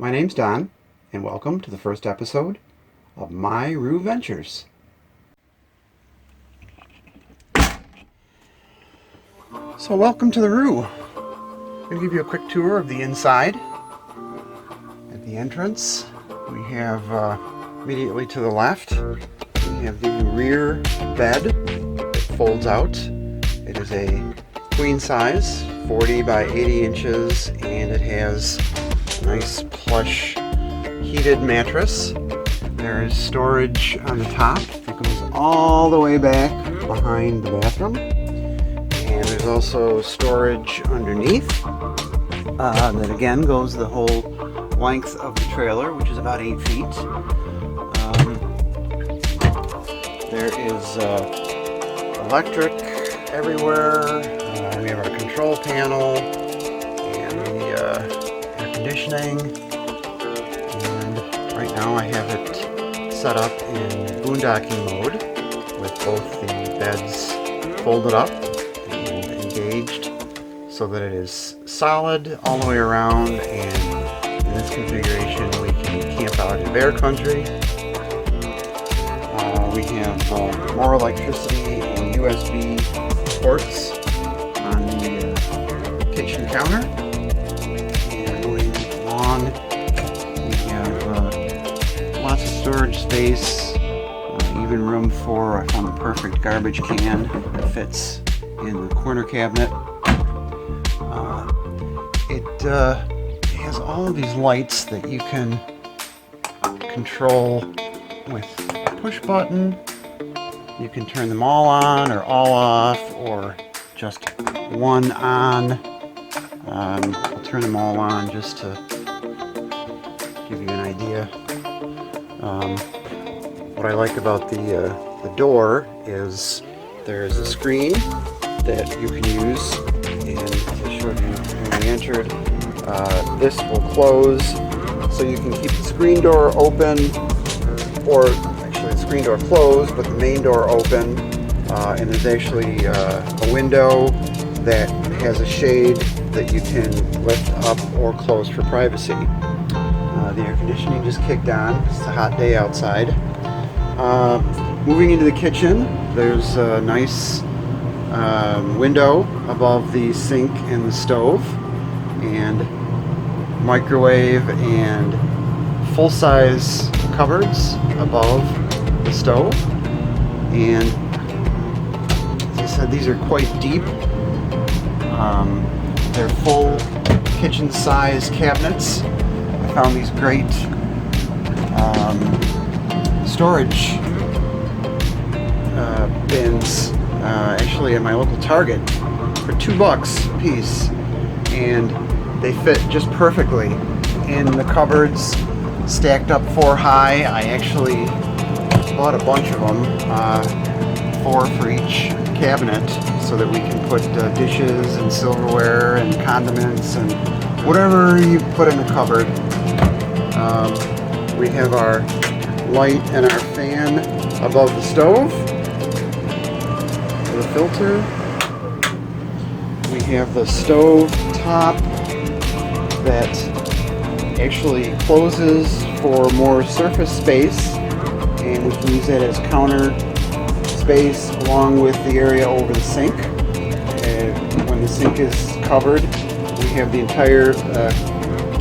My name's Don, and welcome to the first episode of My RooVentures. So welcome to the Roo. I'm going to give you a quick tour of the inside. At the entrance, we have immediately to the left, we have the rear bed that folds out. It is a queen size, 40 by 80 inches, and it has a nice plush heated mattress. There is storage on the top that goes all the way back behind the bathroom. And there's also storage underneath that again goes the whole length of the trailer, which is about 8 feet. There is electric everywhere. We have our control panel and the air conditioning. And right now I have it set up in boondocking mode with both the beds folded up and engaged so that it is solid all the way around, and in this configuration we can camp out in bear country. We have more electricity and USB ports on the kitchen counter. And moving along, we have lots of storage space, even room for, I found the perfect garbage can that fits in the corner cabinet. It has all of these lights that you can control with a push button. You can turn them all on or all off, or just one on. I'll turn them all on just to give you an idea. What I like about the door is there's a screen that you can use, and as I showed you when we entered, this will close, so you can keep the screen door open, or actually the screen door closed but the main door open, and there's actually a window that has a shade that you can lift up or close for privacy. The air conditioning just kicked on. It's a hot day outside. Moving into the kitchen, there's a nice window above the sink and the stove, and microwave and full-size cupboards above the stove. And as I said, these are quite deep. They're full kitchen-size cabinets. I found these great storage bins actually at my local Target for $2 a piece, and they fit just perfectly in the cupboards, stacked up 4 high. I actually bought a bunch of them, 4 for each cabinet, so that we can put dishes and silverware and condiments and whatever you put in the cupboard. We have our light and our fan above the stove with a filter. We have the stove top that actually closes for more surface space, and we can use that as counter space along with the area over the sink. When the sink is covered, we have the entire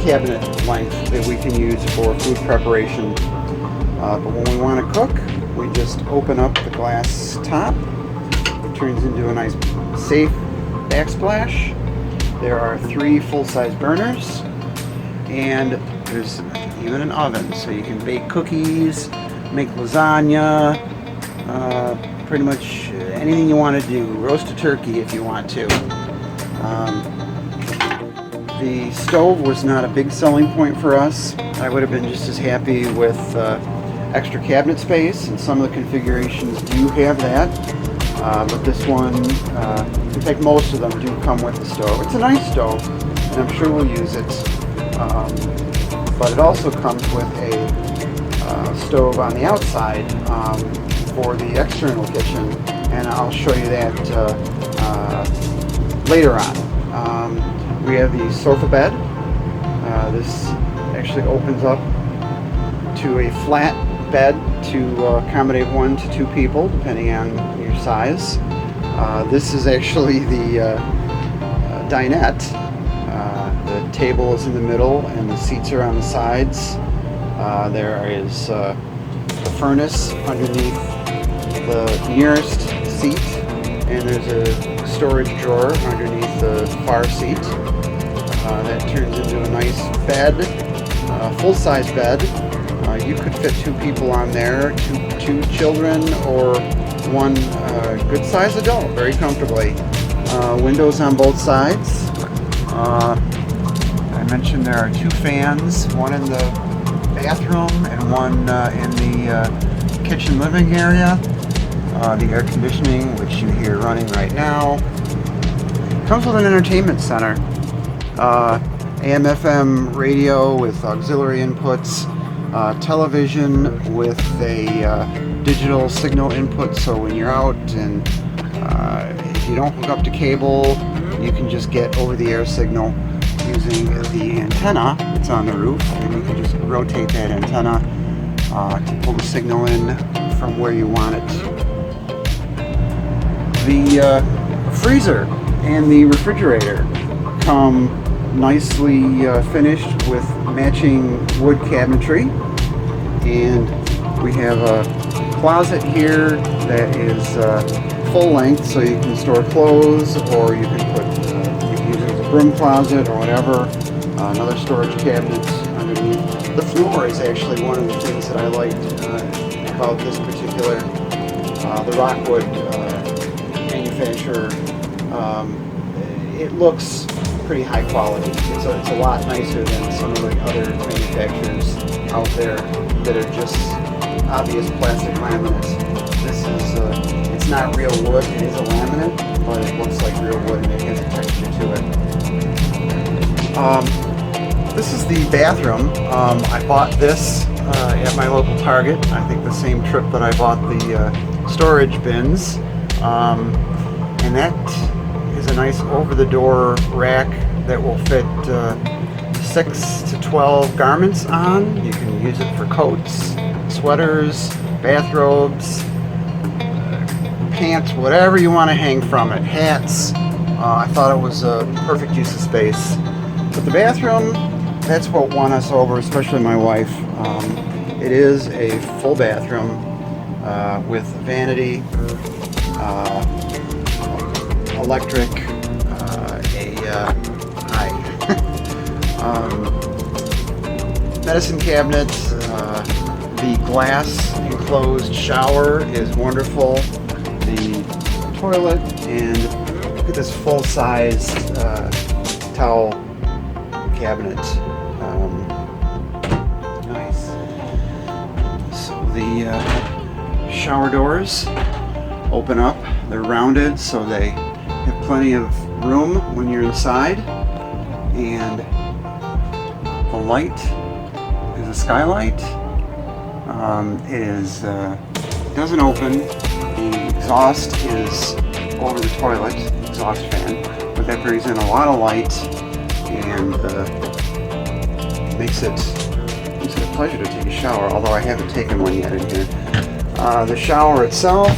cabinet length that we can use for food preparation. But when we want to cook, we just open up the glass top. It turns into a nice safe backsplash. There are 3 full-size burners, and there's even an oven, so you can bake cookies, make lasagna, pretty much anything you want to do. Roast a turkey if you want to. The stove was not a big selling point for us. I would have been just as happy with extra cabinet space, and some of the configurations do have that. But this one, in fact most of them do come with the stove. It's a nice stove, and I'm sure we'll use it. But it also comes with a stove on the outside for the external kitchen, and I'll show you that later on. We have the sofa bed This actually opens up to a flat bed to accommodate 1 to 2 people, depending on your size. This is actually the dinette. The table is in the middle and the seats are on the sides. There is a furnace underneath the nearest seat, and there's a storage drawer underneath the far seat. That turns into a nice bed, full-size bed. You could fit 2 people on there, two children, or 1 good-sized adult very comfortably. Windows on both sides. I mentioned there are 2 fans, one in the bathroom and one in the kitchen living area. The air conditioning, which you hear running right now, comes with an entertainment center. AM/FM radio with auxiliary inputs, television with a digital signal input, so when you're out and if you don't hook up to cable, you can just get over-the-air signal using the antenna that's on the roof, and you can just rotate that antenna to pull the signal in from where you want it. The freezer and the refrigerator come nicely finished with matching wood cabinetry, and we have a closet here that is full length, so you can store clothes, or you can use it as a broom closet or whatever. Another storage cabinet underneath. The floor is actually one of the things that I liked about this particular the Rockwood manufacturer. It looks pretty high quality. It's a lot nicer than some of the other manufacturers out there that are just obvious plastic laminate. This is it's not real wood. It is a laminate, but it looks like real wood and it has a texture to it. This is the bathroom. I bought this at my local Target. I think the same trip that I bought the storage bins. And that is a nice over-the-door rack that will fit 6 to 12 garments on. You can use it for coats, sweaters, bathrobes, pants, whatever you want to hang from it, hats. I thought it was a perfect use of space. But the bathroom, that's what won us over, especially my wife. It is a full bathroom with vanity, electric, medicine cabinet. The glass enclosed shower is wonderful. The toilet, and look at this full-size towel cabinet. Nice. So the shower doors open up. They're rounded, so they have plenty of room when you're inside. And the light is a skylight. It doesn't open. The exhaust is over the toilet, exhaust fan, but that brings in a lot of light and makes it a pleasure to take a shower, although I haven't taken one yet in here. The shower itself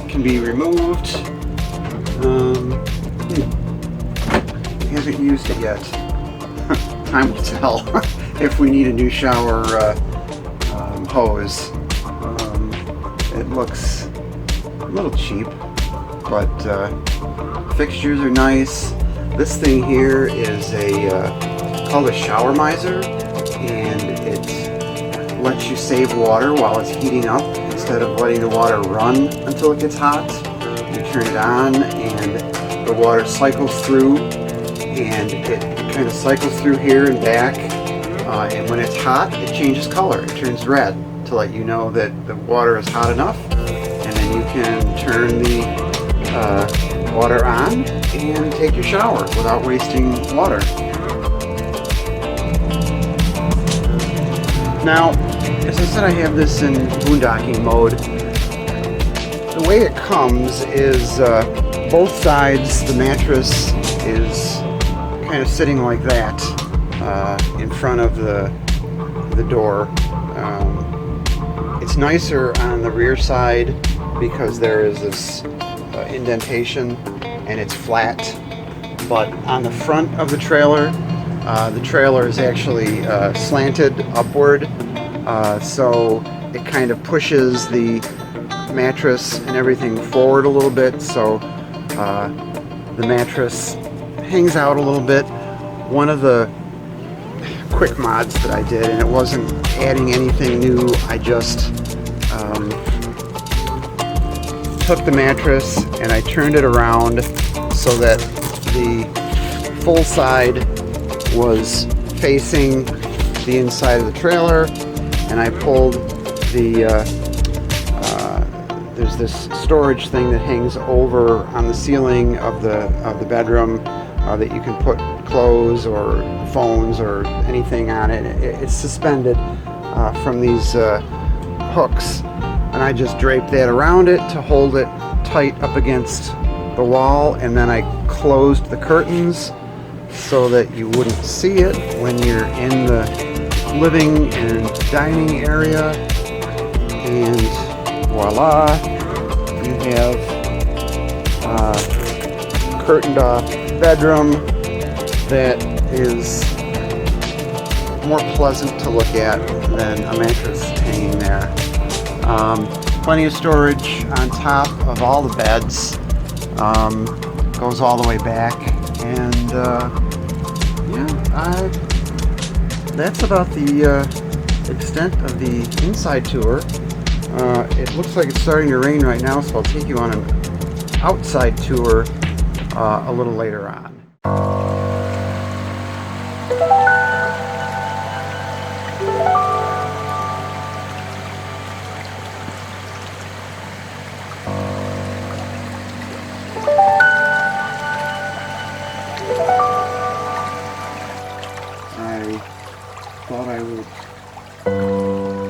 can be removed. Haven't used it yet. Time will tell if we need a new shower hose. It looks a little cheap, but fixtures are nice. This thing here is called a shower miser, and it lets you save water while it's heating up. Instead of letting the water run until it gets hot, you turn it on and the water cycles through, and it kind of cycles through here and back, and when it's hot it changes color. It turns red to let you know that the water is hot enough, and then you can turn the water on and take your shower without wasting water. Now, as I said, I have this in boondocking mode. The way it comes is both sides, the mattress is kind of sitting like that in front of the door. It's nicer on the rear side because there is this indentation and it's flat, but on the front of the trailer is actually slanted upward, so it kind of pushes the mattress and everything forward a little bit, so the mattress hangs out a little bit. One of the quick mods that I did, and it wasn't adding anything new, I just took the mattress and I turned it around so that the full side was facing the inside of the trailer, and I pulled the there's this storage thing that hangs over on the ceiling of the bedroom that you can put clothes or phones or anything on it. It's suspended from these hooks, and I just draped that around it to hold it tight up against the wall, and then I closed the curtains so that you wouldn't see it when you're in the living and dining area, and voila, you have a curtained off bedroom that is more pleasant to look at than a mattress hanging there. Plenty of storage on top of all the beds, goes all the way back, and that's about the extent of the inside tour. It looks like it's starting to rain right now, so I'll take you on an outside tour a little later on. Thought I would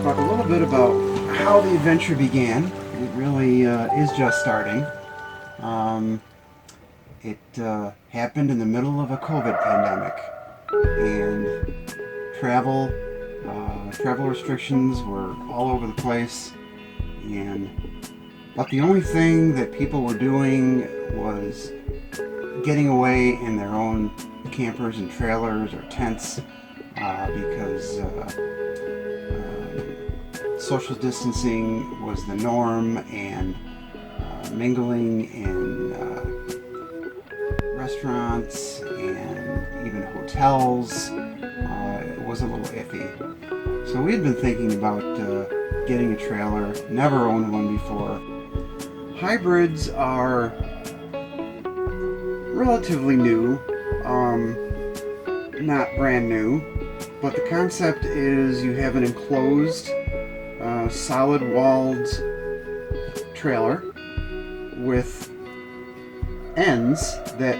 talk a little bit about how the adventure began. It really is just starting. It happened in the middle of a COVID pandemic, and travel restrictions were all over the place, but the only thing that people were doing was getting away in their own campers and trailers or tents, because social distancing was the norm, and mingling in restaurants and even hotels was a little iffy. So we had been thinking about getting a trailer, never owned one before. Hybrids are relatively new, not brand new, but the concept is you have an enclosed, solid-walled trailer with ends that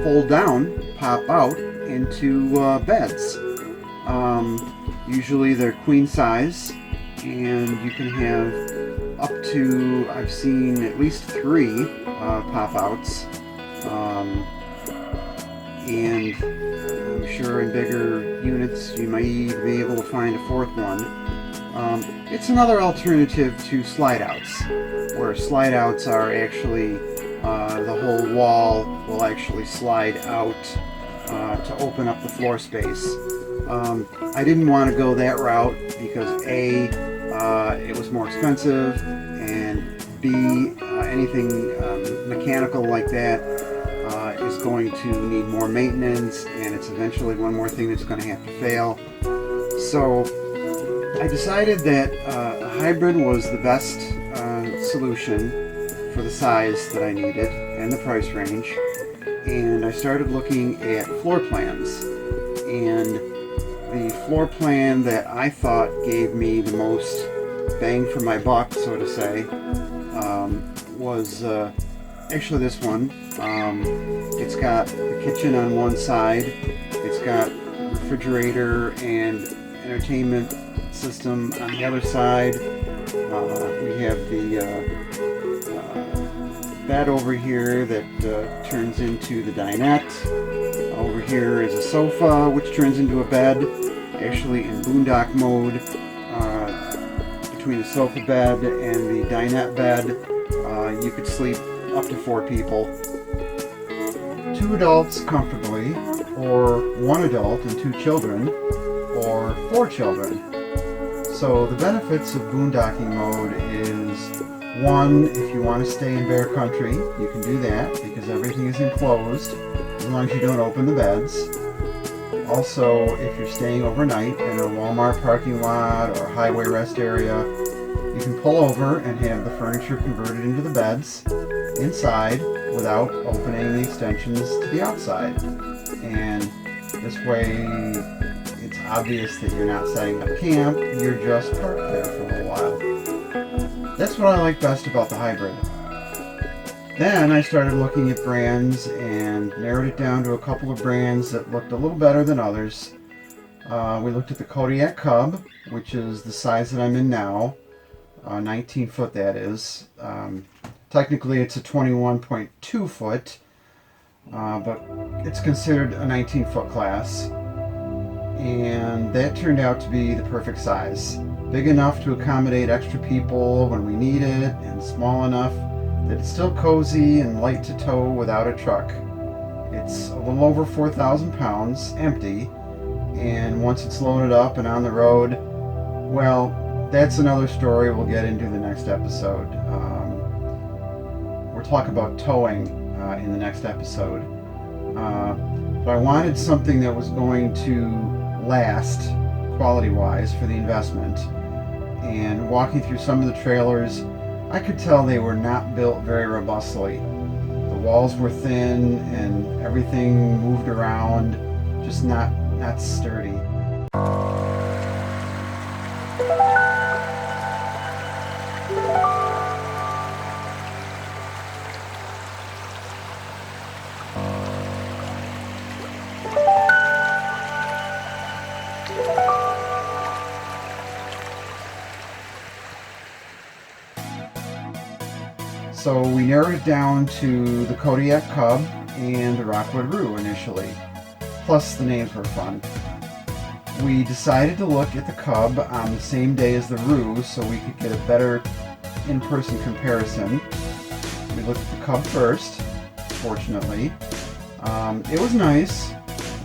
fold down, pop out into beds. Usually they're queen size, and you can have up to, I've seen at least 3 pop-outs, and I'm sure in bigger units you might even be able to find a 4th one. It's another alternative to slide-outs, where slide-outs are actually the whole wall will actually slide out to open up the floor space. I didn't want to go that route because A, it was more expensive, and B, anything mechanical like that is going to need more maintenance, and it's eventually one more thing that's going to have to fail. So I decided that a hybrid was the best solution for the size that I needed and the price range, and I started looking at floor plans, and the floor plan that I thought gave me the most bang for my buck, so to say, was actually this one. It's got the kitchen on one side, it's got refrigerator and entertainment system on the other side. We have the bed over here that turns into the dinette. Over here is a sofa which turns into a bed, actually in boondock mode. Between the sofa bed and the dinette bed, you could sleep up to 4 people. 2 adults comfortably, or 1 adult and 2 children, or 4 children. So the benefits of boondocking mode is, 1, if you want to stay in bear country, you can do that because everything is enclosed as long as you don't open the beds. Also, if you're staying overnight in a Walmart parking lot or highway rest area, you can pull over and have the furniture converted into the beds inside without opening the extensions to the outside. And this way, it's obvious that you're not setting up camp, you're just parked there for a little while. That's what I like best about the hybrid. Then I started looking at brands and narrowed it down to a couple of brands that looked a little better than others. We looked at the Kodiak Cub, which is the size that I'm in now, 19 foot that is. Technically it's a 21.2 foot, but it's considered a 19 foot class. And that turned out to be the perfect size. Big enough to accommodate extra people when we need it, and small enough that it's still cozy and light to tow without a truck. It's a little over 4,000 pounds, empty, and once it's loaded up and on the road, well, that's another story we'll get into the next episode. We'll talk about towing in the next episode. But I wanted something that was going to last, quality-wise, for the investment. And walking through some of the trailers, I could tell they were not built very robustly. The walls were thin and everything moved around, just not sturdy. So we narrowed it down to the Kodiak Cub and the Rockwood Roo initially. Plus the names were fun. We decided to look at the Cub on the same day as the Roo so we could get a better in-person comparison. We looked at the Cub first, fortunately. It was nice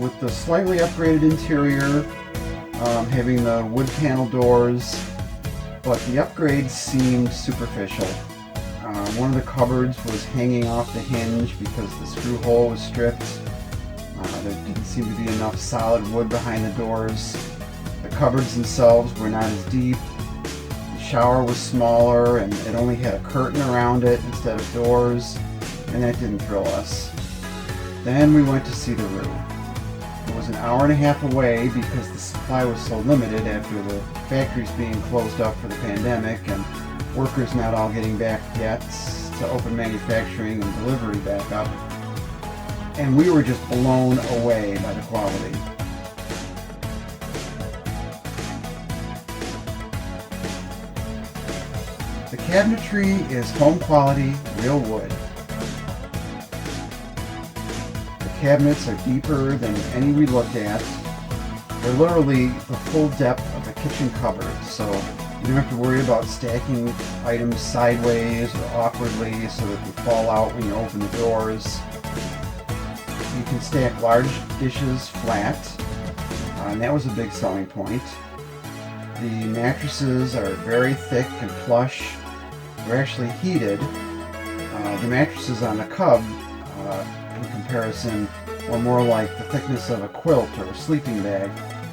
with the slightly upgraded interior, having the wood panel doors, but the upgrades seemed superficial. One of the cupboards was hanging off the hinge because the screw hole was stripped. There didn't seem to be enough solid wood behind the doors. The cupboards themselves were not as deep. The shower was smaller and it only had a curtain around it instead of doors, and that didn't thrill us. Then we went to see the Roo. It was an hour and a half away because the supply was so limited after the factories being closed up for the pandemic and workers not all getting back yet to open manufacturing and delivery back up. And we were just blown away by the quality. The cabinetry is home quality, real wood. The cabinets are deeper than any we looked at. They're literally the full depth of a kitchen cupboard, so you don't have to worry about stacking items sideways or awkwardly so that they fall out when you open the doors. You can stack large dishes flat, and that was a big selling point. The mattresses are very thick and plush. They're actually heated. The mattresses on the Cub, in comparison, were more like the thickness of a quilt or a sleeping bag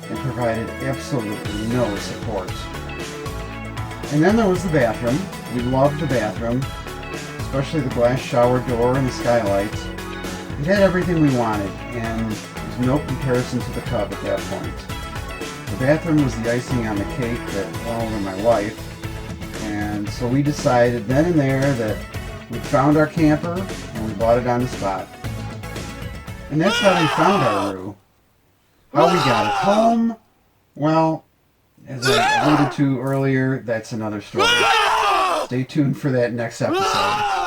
and provided absolutely no support. And then there was the bathroom. We loved the bathroom, especially the glass shower door and the skylight. It had everything we wanted, and there was no comparison to the Cub at that point. The bathroom was the icing on the cake that won over my wife, and so we decided then and there that we found our camper and we bought it on the spot. And that's how we found our Roo. How we got it home, well, as I alluded to earlier, that's another story. Stay tuned for that next episode.